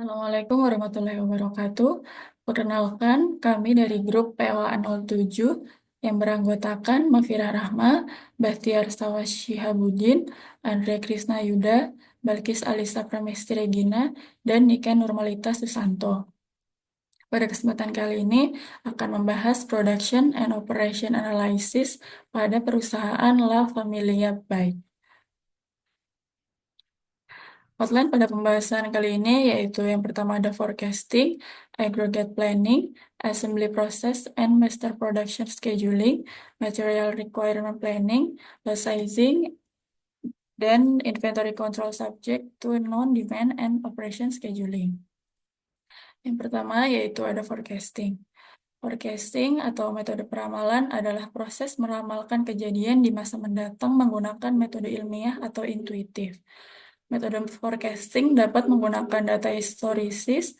Assalamualaikum warahmatullahi wabarakatuh. Perkenalkan, kami dari grup POA 07 yang beranggotakan Mafira Rahma, Bahtiar Sawas Shihabuddin, Andre Krisna Yuda, Balkis Alisa Pramesti Regina, dan Niken Nurmalita Susanto. Pada kesempatan kali ini akan membahas Production and Operation Analysis pada perusahaan La Familia Byte. Outline pada pembahasan kali ini yaitu yang pertama ada forecasting, aggregate planning, assembly process and master production scheduling, material requirement planning, lot sizing, dan inventory control subject to non-demand and operation scheduling. Yang pertama yaitu ada forecasting. Forecasting atau metode peramalan adalah proses meramalkan kejadian di masa mendatang menggunakan metode ilmiah atau intuitif. Metode forecasting dapat menggunakan data historisis,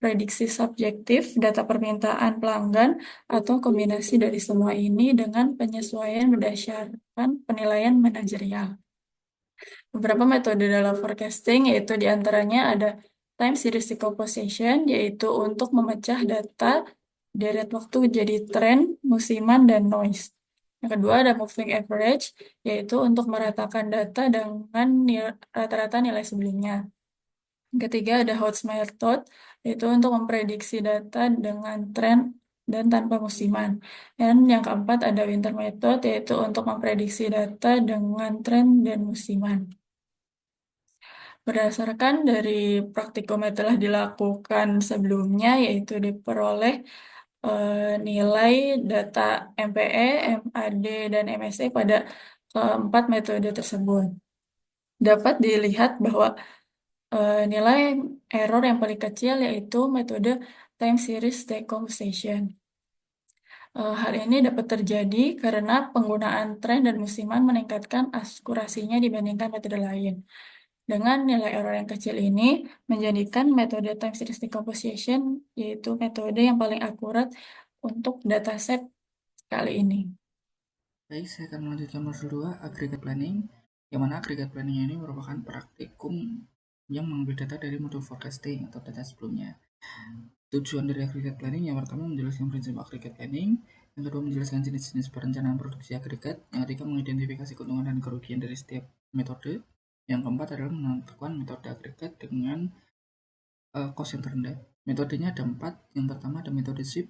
prediksi subjektif, data permintaan pelanggan, atau kombinasi dari semua ini dengan penyesuaian berdasarkan penilaian manajerial. Beberapa metode dalam forecasting yaitu diantaranya ada time series decomposition, yaitu untuk memecah data deret waktu jadi tren, musiman, dan noise. Yang kedua ada moving average, yaitu untuk meratakan data dengan rata-rata nilai sebelumnya. Yang ketiga ada Hodge method, yaitu untuk memprediksi data dengan tren dan tanpa musiman. Dan yang keempat ada Winter method, yaitu untuk memprediksi data dengan tren dan musiman. Berdasarkan dari praktikum yang telah dilakukan sebelumnya, yaitu diperoleh nilai data MPE, MAD, dan MSE pada keempat metode tersebut. Dapat dilihat bahwa nilai error yang paling kecil yaitu metode time series decomposition. Hal ini dapat terjadi karena penggunaan tren dan musiman meningkatkan akurasinya dibandingkan metode lain. Dengan nilai error yang kecil ini, menjadikan metode time series decomposition yaitu metode yang paling akurat untuk dataset kali ini. Baik, saya akan melanjutkan modul 2, aggregate planning, yang mana aggregate planning ini merupakan praktikum yang mengambil data dari modul forecasting atau data sebelumnya. Tujuan dari aggregate planning yang pertama menjelaskan prinsip aggregate planning, yang kedua menjelaskan jenis-jenis perencanaan produksi agregat, yang ketiga mengidentifikasi keuntungan dan kerugian dari setiap metode, yang keempat adalah menentukan metode agregat dengan cost yang terendah. Metodenya ada 4, yang pertama ada metode SIP,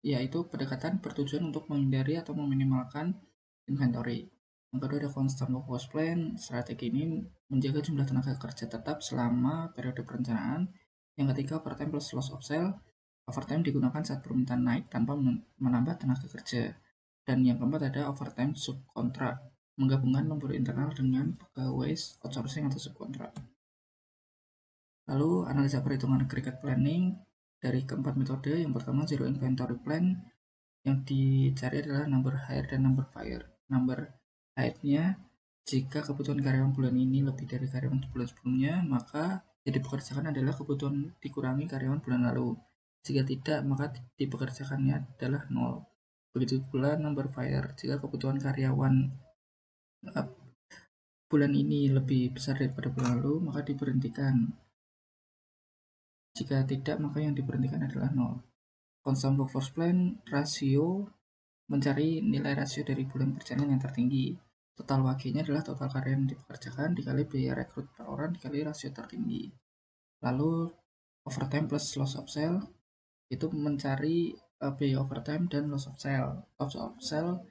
yaitu pendekatan bertujuan untuk menghindari atau meminimalkan inventory. Yang kedua ada constant workforce plan. Strategi ini menjaga jumlah tenaga kerja tetap selama periode perencanaan. Yang ketiga overtime plus loss of sale. Overtime digunakan saat permintaan naik tanpa menambah tenaga kerja. Dan yang keempat ada overtime subkontrak, menggabungkan lembur internal dengan pegawai outsourcing atau subkontrak. Lalu analisa perhitungan aggregate planning dari keempat metode. Yang pertama zero inventory plan, yang dicari adalah number hire dan number fire. Number hire-nya jika kebutuhan karyawan bulan ini lebih dari karyawan bulan sebelumnya, maka yang dipekerjakan adalah kebutuhan dikurangi karyawan bulan lalu. Jika tidak, maka dipekerjakannya adalah 0. Begitu pula number fire, jika kebutuhan karyawan bulan ini lebih besar daripada bulan lalu, maka diberhentikan. Jika tidak, maka yang diberhentikan adalah 0. Constant workforce plan, rasio mencari nilai rasio dari bulan perjalanan yang tertinggi. Total WG-nya adalah total karyawan yang dipekerjakan dikali biaya rekrut per orang dikali rasio tertinggi. Lalu overtime plus loss of sale itu mencari biaya overtime dan loss of sale. Loss of sale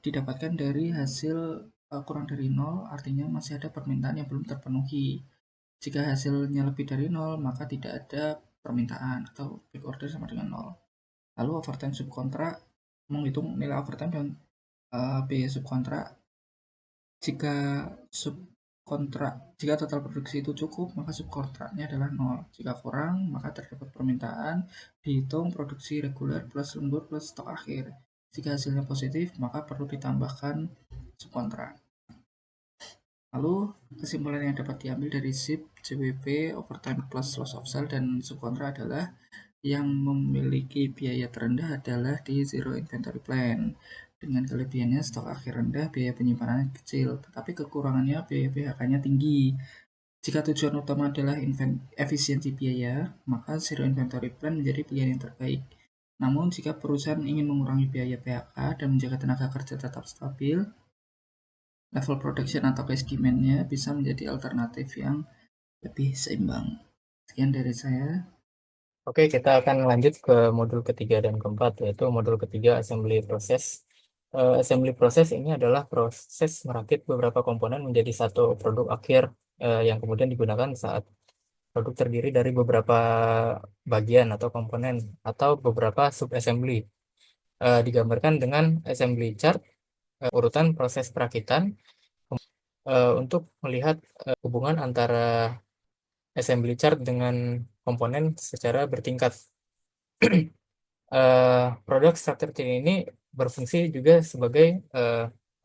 didapatkan dari hasil kurang dari 0, artinya masih ada permintaan yang belum terpenuhi. Jika hasilnya lebih dari 0, maka tidak ada permintaan atau back order sama dengan 0. Lalu overtime subkontrak menghitung nilai overtime dan biaya subkontrak. Jika total produksi itu cukup, maka subkontraknya adalah 0. Jika kurang, maka terdapat permintaan, dihitung produksi reguler plus lembur plus stok akhir. Jika hasilnya positif, maka perlu ditambahkan subkontrak. Lalu kesimpulan yang dapat diambil dari SIP, JWP, overtime plus loss of sale, dan subkontrak adalah yang memiliki biaya terendah adalah di zero inventory plan. Dengan kelebihannya stok akhir rendah, biaya penyimpanan kecil, tetapi kekurangannya biaya PHK-nya tinggi. Jika tujuan utama adalah efisiensi biaya, maka Zero Inventory Plan menjadi pilihan yang terbaik. Namun, jika perusahaan ingin mengurangi biaya PHK dan menjaga tenaga kerja tetap stabil, level production atau cash demand-nya bisa menjadi alternatif yang lebih seimbang. Sekian dari saya. Oke, kita akan lanjut ke modul ketiga dan keempat, yaitu modul ketiga assembly process. Assembly process ini adalah proses merakit beberapa komponen menjadi satu produk akhir yang kemudian digunakan saat produk terdiri dari beberapa bagian atau komponen atau beberapa sub-assembly. Digambarkan dengan assembly chart, urutan proses perakitan untuk melihat hubungan antara assembly chart dengan komponen secara bertingkat. Produk structure chain ini berfungsi juga sebagai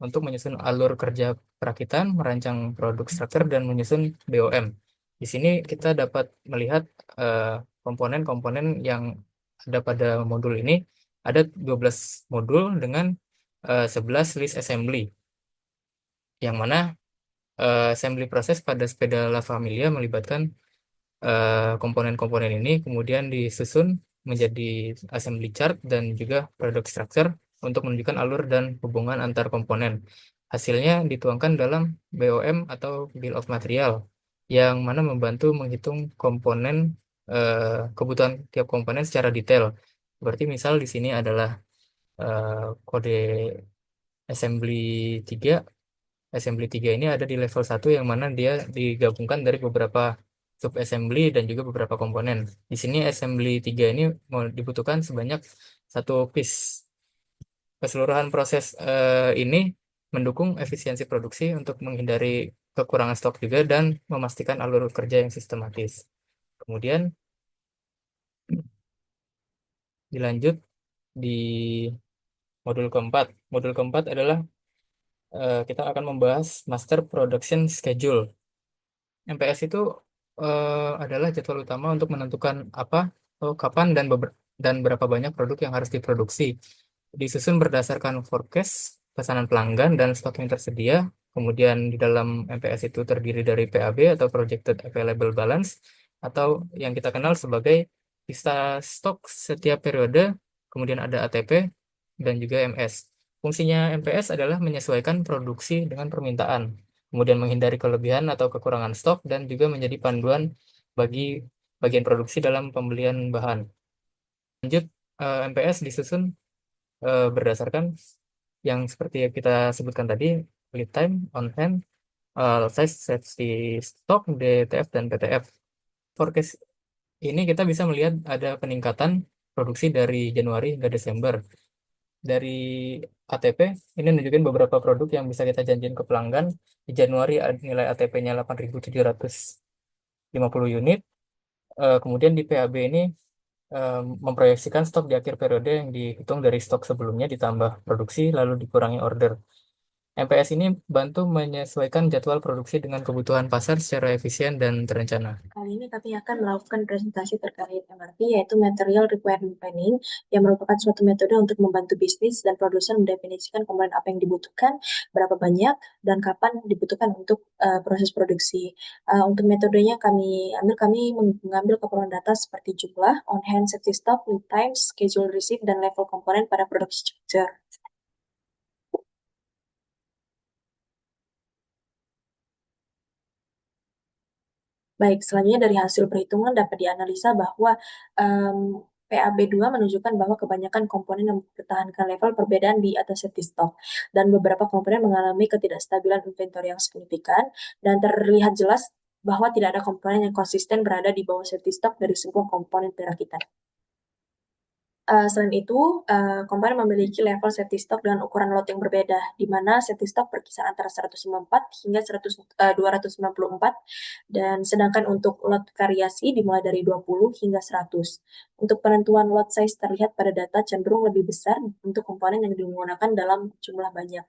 untuk menyusun alur kerja perakitan, merancang produk structure, dan menyusun BOM. Di sini kita dapat melihat komponen-komponen yang ada pada modul ini. Ada 12 modul dengan 11 list assembly, yang mana assembly proses pada sepeda La Familia melibatkan komponen-komponen ini kemudian disusun menjadi assembly chart dan juga product structure untuk menunjukkan alur dan hubungan antar komponen. Hasilnya dituangkan dalam BOM atau Bill of Material, yang mana membantu menghitung komponen kebutuhan tiap komponen secara detail. Berarti misal di sini adalah kode assembly 3. Assembly 3 ini ada di level 1 yang mana dia digabungkan dari beberapa sub assembly dan juga beberapa komponen. Di sini assembly 3 ini mau dibutuhkan sebanyak satu piece. Keseluruhan proses ini mendukung efisiensi produksi untuk menghindari kekurangan stok juga dan memastikan alur kerja yang sistematis. Kemudian dilanjut di modul keempat. Modul keempat adalah kita akan membahas Master Production Schedule. MPS itu adalah jadwal utama untuk menentukan apa, kapan, dan berapa banyak produk yang harus diproduksi. Disusun berdasarkan forecast, pesanan pelanggan, dan stok yang tersedia. Kemudian di dalam MPS itu terdiri dari PAB atau Projected Available Balance, atau yang kita kenal sebagai lista stok setiap periode, kemudian ada ATP, dan juga MS. Fungsinya MPS adalah menyesuaikan produksi dengan permintaan, kemudian menghindari kelebihan atau kekurangan stok, dan juga menjadi panduan bagi bagian produksi dalam pembelian bahan. Lanjut, MPS disusun berdasarkan yang seperti yang kita sebutkan tadi, lead time, on hand, size, safety stock, DTF, dan PTF. Forecast ini kita bisa melihat ada peningkatan produksi dari Januari hingga Desember. Dari ATP, ini menunjukkan beberapa produk yang bisa kita janjiin ke pelanggan. Di Januari nilai ATP-nya 8.750 unit. Kemudian di PAB ini memproyeksikan stok di akhir periode yang dihitung dari stok sebelumnya ditambah produksi lalu dikurangi order. MPS ini bantu menyesuaikan jadwal produksi dengan kebutuhan pasar secara efisien dan terencana. Kali ini kami akan melakukan presentasi terkait MRP, yaitu Material Requirement Planning, yang merupakan suatu metode untuk membantu bisnis dan produsen mendefinisikan komponen apa yang dibutuhkan, berapa banyak, dan kapan dibutuhkan untuk proses produksi. Untuk metodenya kami mengambil keperluan data seperti jumlah, on-hand safety stock, lead time, schedule receipt, dan level komponen pada produksi structure. Baik, selanjutnya dari hasil perhitungan dapat dianalisa bahwa PAB2 menunjukkan bahwa kebanyakan komponen yang mempertahankan level perbedaan di atas safety stock, dan beberapa komponen mengalami ketidakstabilan inventory yang signifikan, dan terlihat jelas bahwa tidak ada komponen yang konsisten berada di bawah safety stock dari sebuah komponen perakitan. Selain itu, komponen memiliki level safety stock dengan ukuran lot yang berbeda, di mana safety stock berkisar antara 154 hingga 294, dan sedangkan untuk lot variasi dimulai dari 20 hingga 100. Untuk penentuan lot size terlihat pada data cenderung lebih besar untuk komponen yang digunakan dalam jumlah banyak.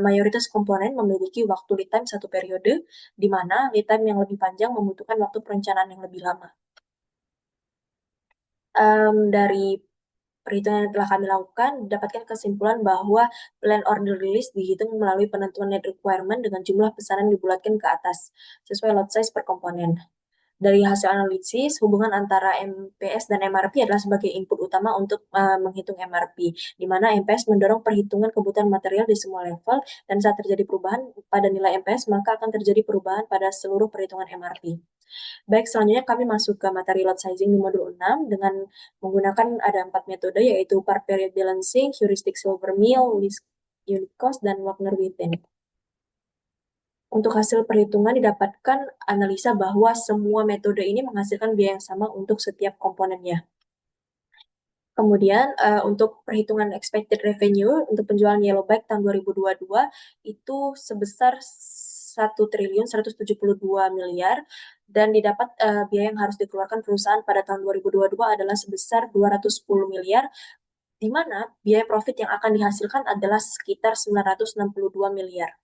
Mayoritas komponen memiliki waktu lead time satu periode, di mana lead time yang lebih panjang membutuhkan waktu perencanaan yang lebih lama. Dari perhitungan yang telah kami lakukan, dapatkan kesimpulan bahwa plan order release dihitung melalui penentuan net requirement dengan jumlah pesanan dibulatkan ke atas, sesuai lot size per komponen. Dari hasil analisis, hubungan antara MPS dan MRP adalah sebagai input utama untuk menghitung MRP, di mana MPS mendorong perhitungan kebutuhan material di semua level, dan saat terjadi perubahan pada nilai MPS, maka akan terjadi perubahan pada seluruh perhitungan MRP. Baik, selanjutnya kami masuk ke materi lot sizing di modul 6 dengan menggunakan ada 4 metode, yaitu part period balancing, heuristic silver meal, least unit cost, dan Wagner-Witten. Untuk hasil perhitungan didapatkan analisa bahwa semua metode ini menghasilkan biaya yang sama untuk setiap komponennya. Kemudian untuk perhitungan expected revenue untuk penjualan Yellow Bag tahun 2022 itu sebesar 1.172 miliar, dan didapat biaya yang harus dikeluarkan perusahaan pada tahun 2022 adalah sebesar 210 miliar, di mana biaya profit yang akan dihasilkan adalah sekitar 962 miliar.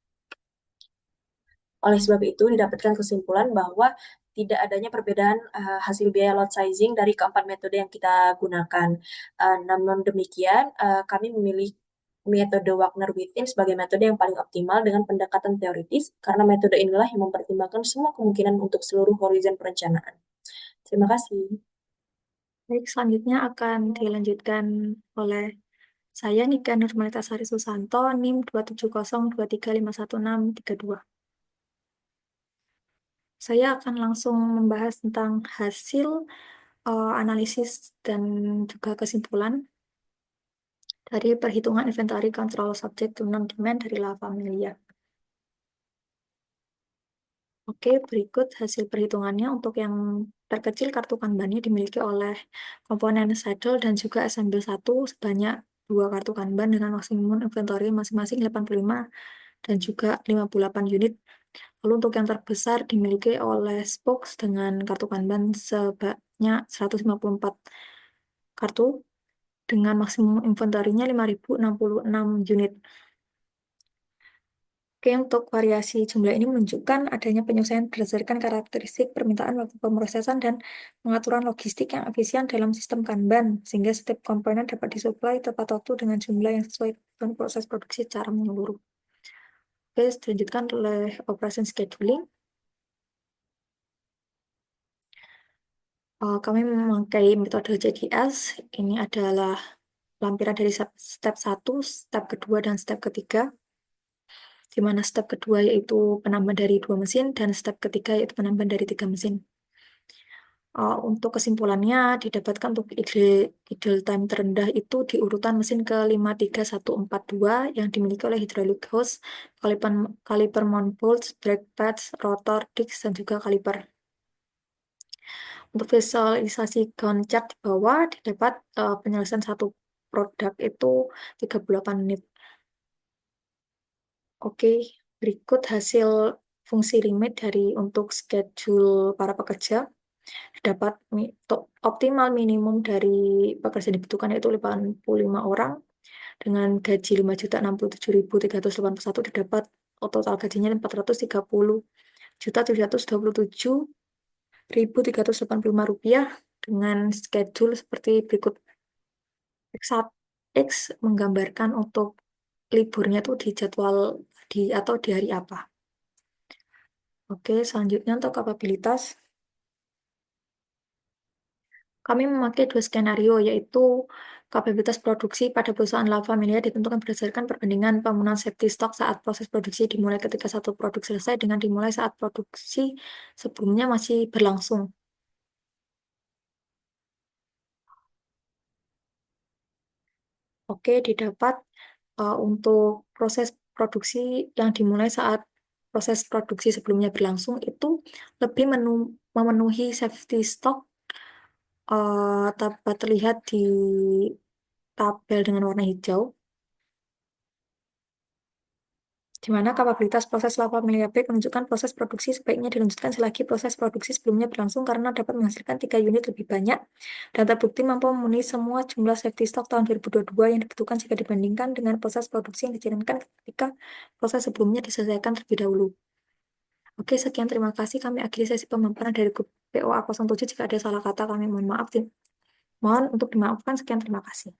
Oleh sebab itu, didapatkan kesimpulan bahwa tidak adanya perbedaan hasil biaya lot sizing dari keempat metode yang kita gunakan. Namun demikian, kami memilih metode Wagner-Witten sebagai metode yang paling optimal dengan pendekatan teoritis, karena metode inilah yang mempertimbangkan semua kemungkinan untuk seluruh horizon perencanaan. Terima kasih. Baik, selanjutnya akan dilanjutkan oleh saya, Nika Nurmalitasari Susanto, NIM 27023516632. Saya akan langsung membahas tentang hasil analisis dan juga kesimpulan dari perhitungan inventory control subject to non-demand dari La Familia. Oke, berikut hasil perhitungannya. Untuk yang terkecil, kartu Kanban-nya dimiliki oleh komponen saddle dan juga assemble 1 sebanyak 2 kartu Kanban dengan maksimum inventory masing-masing 85 dan juga 58 unit. Lalu untuk yang terbesar dimiliki oleh Spokes dengan kartu Kanban sebanyak 154 kartu dengan maksimum inventory-nya 5.066 unit. Oke, untuk variasi jumlah ini menunjukkan adanya penyesuaian berdasarkan karakteristik permintaan waktu pemrosesan dan pengaturan logistik yang efisien dalam sistem Kanban, sehingga setiap komponen dapat disuplai tepat waktu dengan jumlah yang sesuai dengan proses produksi secara menyeluruh. Oke, dilanjutkan oleh operation scheduling. Kami memakai metode JDS. Ini adalah lampiran dari step 1, step kedua, dan step ketiga, di mana step kedua yaitu penambahan dari 2 mesin, dan step ketiga yaitu penambahan dari 3 mesin. Untuk kesimpulannya, didapatkan untuk idle time terendah itu di urutan mesin ke 53142 yang dimiliki oleh hydraulic hose, kaliper mount bolts, brake pads, rotor, disc, dan juga kaliper. Untuk visualisasi Gantt chart di bawah, didapat penyelesaian satu produk itu 38 menit. Oke, berikut hasil fungsi limit dari untuk schedule para pekerja. Dapat optimal minimum dari pekerja dibutuhkan yaitu 85 orang dengan gaji 5.067.381, didapat total gajinya 430.727.385 rupiah dengan schedule seperti berikut. X menggambarkan untuk liburnya itu di jadwal atau di hari apa. Oke, selanjutnya untuk kapabilitas. Kami memakai 2 skenario, yaitu kapabilitas produksi pada perusahaan La Familia ditentukan berdasarkan perbandingan penggunaan safety stock saat proses produksi dimulai ketika satu produk selesai dengan dimulai saat produksi sebelumnya masih berlangsung. Oke, didapat untuk proses produksi yang dimulai saat proses produksi sebelumnya berlangsung itu lebih memenuhi safety stock, dapat terlihat di tabel dengan warna hijau, di mana kapabilitas proses La Familia Bag menunjukkan proses produksi sebaiknya dilanjutkan selagi proses produksi sebelumnya berlangsung karena dapat menghasilkan 3 unit lebih banyak dan terbukti mampu memenuhi semua jumlah safety stock tahun 2022 yang dibutuhkan jika dibandingkan dengan proses produksi yang dijalankan ketika proses sebelumnya diselesaikan terlebih dahulu. Oke, sekian, terima kasih. Kami akhiri sesi pemaparan dari grup POA 07. Jika ada salah kata kami mohon maaf. Mohon untuk dimaafkan. Sekian, terima kasih.